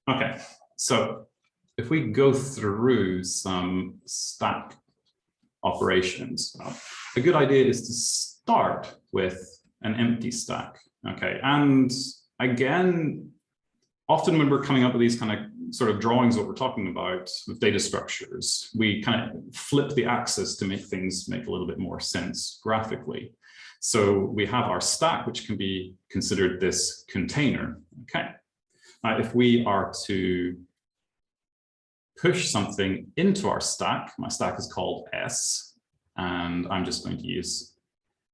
Okay, so if we go through some stack operations, a good idea is to start with an empty stack. Okay, and again, often when we're coming up with these kind of sort of drawings, what we're talking about with data structures, we kind of flip the axis to make things make a little bit more sense graphically. So we have our stack, which can be considered this container. Okay, now if we are to push something into our stack, my stack is called S, and I'm just going to use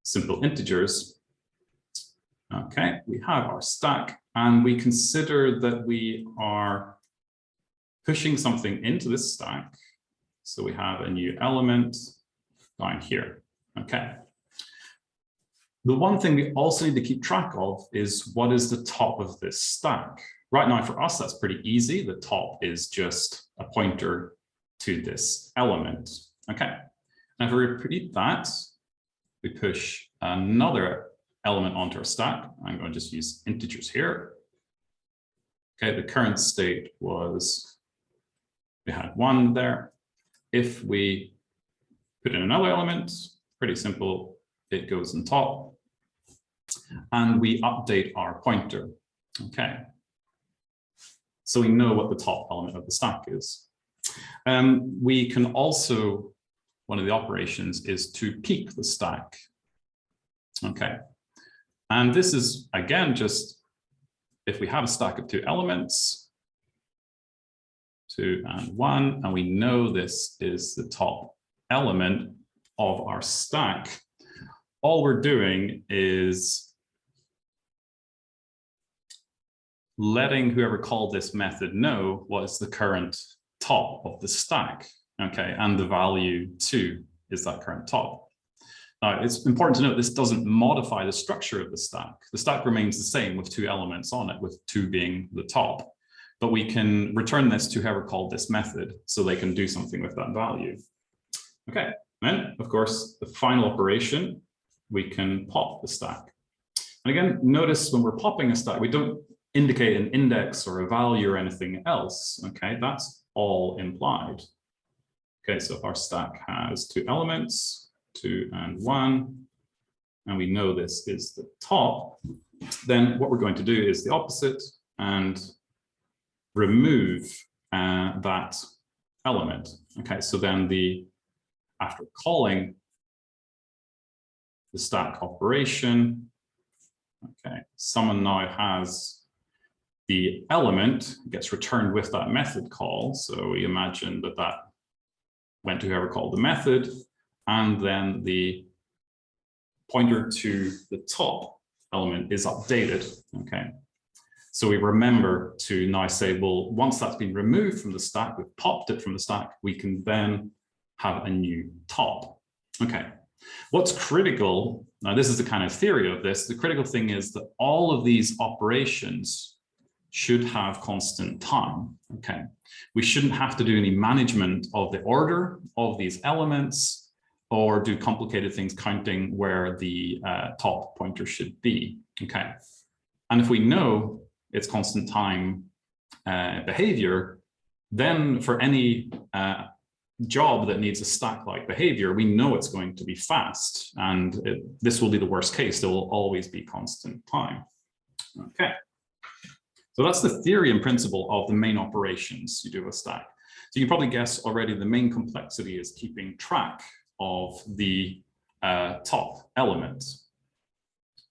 simple integers. Okay, we have our stack, and we consider that we are pushing something into this stack. So we have a new element down here. Okay. The one thing we also need to keep track of is what is the top of this stack. Right now, for us, that's pretty easy. The top is just a pointer to this element. Okay. Now, if we repeat that, we push another element onto our stack. I'm going to just use integers here. Okay, the current state was we had 1 there. If we put in another element, pretty simple, it goes on top. And we update our pointer. Okay. So we know what the top element of the stack is. We can also, one of the operations is to peek the stack. Okay. And this is, again, just if we have a stack of 2 elements, 2 and 1, and we know this is the top element of our stack, all we're doing is letting whoever called this method know what is the current top of the stack. Okay, and the value 2 is that current top. Now, it's important to note this doesn't modify the structure of the stack. The stack remains the same with 2 elements on it, with 2 being the top. But we can return this to whoever called this method so they can do something with that value. Okay, then, of course, the final operation, we can pop the stack. And again, notice when we're popping a stack, we don't indicate an index or a value or anything else. Okay, that's all implied. Okay, so if our stack has 2 elements, 2 and 1, and we know this is the top, then what we're going to do is the opposite and remove that element. Okay, so then after calling the stack operation, okay, someone now has the element gets returned with that method call. So we imagine that that went to whoever called the method, and then the pointer to the top element is updated. Okay, so we remember to now say, well, once that's been removed from the stack, we've popped it from the stack, we can then have a new top. Okay, what's critical, now this is the kind of theory of this, the critical thing is that all of these operations should have constant time. Okay, we shouldn't have to do any management of the order of these elements or do complicated things counting where the top pointer should be. Okay, and if we know it's constant time behavior, then for any job that needs a stack-like behavior, we know it's going to be fast, and this will be the worst case. There will always be constant time. Okay. So that's the theory and principle of the main operations you do with stack. So you can probably guess already the main complexity is keeping track of the top element.